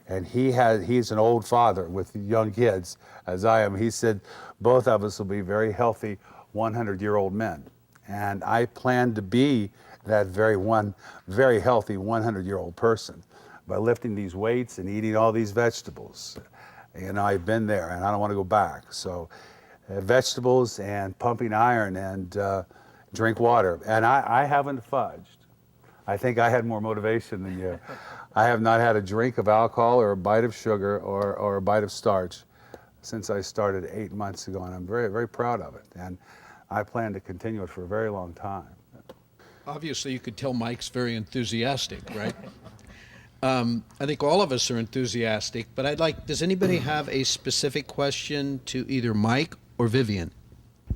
And he's an old father with young kids, as I am. He said both of us will be very healthy 100-year-old men. And I plan to be that very healthy 100-year-old person by lifting these weights and eating all these vegetables. You know, I've been there and I don't want to go back. So vegetables and pumping iron and drink water. And I haven't fudged. I think I had more motivation than you. I have not had a drink of alcohol or a bite of sugar or a bite of starch since I started 8 months ago, and I'm very, very proud of it. And I plan to continue it for a very long time. Obviously, you could tell Mike's very enthusiastic, right? I think all of us are enthusiastic, but does anybody have a specific question to either Mike or Vivian?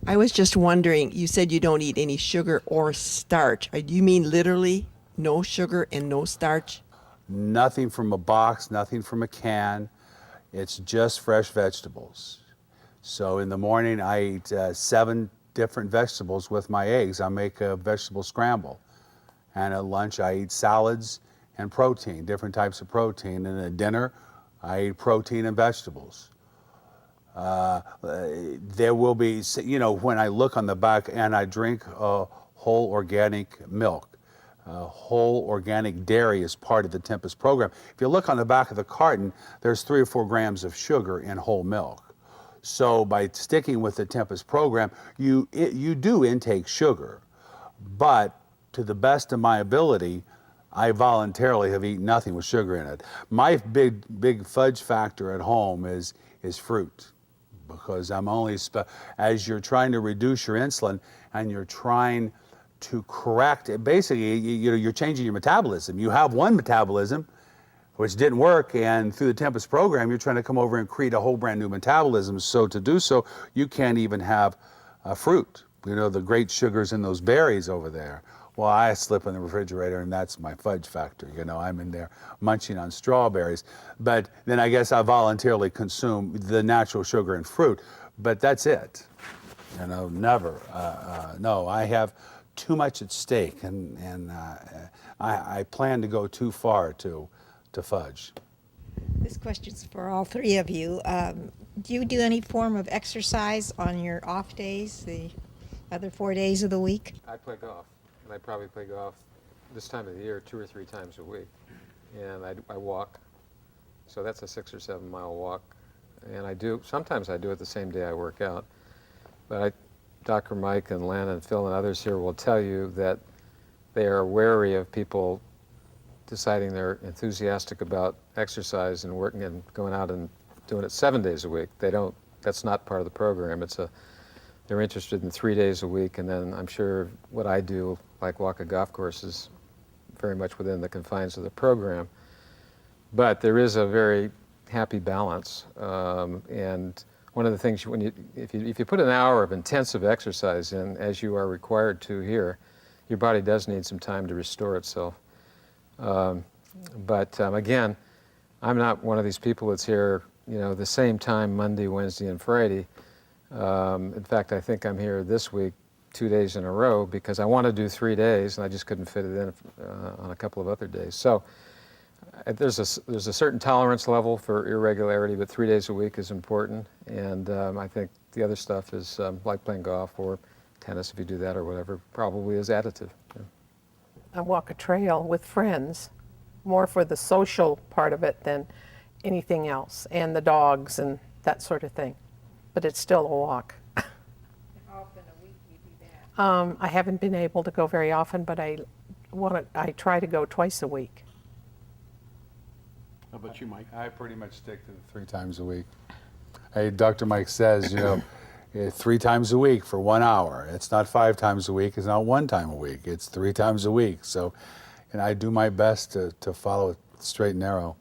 I was just wondering, you said you don't eat any sugar or starch. Do you mean literally no sugar and no starch? Nothing from a box, nothing from a can. It's just fresh vegetables. So in the morning, I eat 7 different vegetables with my eggs. I make a vegetable scramble. And at lunch, I eat salads and protein, different types of protein. And at dinner, I eat protein and vegetables. There will be, you know, when I look on the back, and I drink whole organic milk. Whole organic dairy is part of the Tempus program. If you look on the back of the carton, there's 3 or 4 grams of sugar in whole milk. So by sticking with the Tempus program, you do intake sugar, but to the best of my ability, I voluntarily have eaten nothing with sugar in it. My big fudge factor at home is fruit, because I'm only, as you're trying to reduce your insulin and you're trying to correct it, basically you're changing your metabolism. You have one metabolism which didn't work, and through the Tempus program you're trying to come over and create a whole brand new metabolism. So to do so, you can't even have fruit, you know, the great sugars in those berries over there. Well, I slip in the refrigerator, and that's my fudge factor. You know, I'm in there munching on strawberries. But then I guess I voluntarily consume the natural sugar and fruit. But that's it. You know, never. No, I have too much at stake, and I plan to go too far to fudge. This question's for all 3 of you. Do you do any form of exercise on your off days, the other 4 days of the week? I play golf. I probably play golf this time of the year 2 or 3 times a week, and I walk, so that's a 6 or 7 mile walk, and sometimes I do it the same day I work out, but Dr. Mike and Len and Phil and others here will tell you that they are wary of people deciding they're enthusiastic about exercise and working and going out and doing it 7 days a week. That's not part of the program. They're interested in 3 days a week, and then I'm sure what I do, like walk a golf course, is very much within the confines of the program. But there is a very happy balance, and one of the things, if you put an hour of intensive exercise in, as you are required to here, your body does need some time to restore itself. Again, I'm not one of these people that's here, you know, the same time Monday, Wednesday, and Friday. In fact, I think I'm here this week 2 days in a row because I want to do 3 days, and I just couldn't fit it in on a couple of other days. So there's a certain tolerance level for irregularity, but 3 days a week is important. And I think the other stuff is like playing golf or tennis, if you do that or whatever, probably is additive. Yeah. I walk a trail with friends, more for the social part of it than anything else, and the dogs and that sort of thing. But it's still a walk. How often a week do you do that? I haven't been able to go very often, but I try to go twice a week. How about you, Mike? I pretty much stick to the 3 times a week. Hey, Dr. Mike says, you know, 3 times a week for 1 hour. It's not 5 times a week. It's not 1 time a week. It's 3 times a week. So, and I do my best to follow it straight and narrow.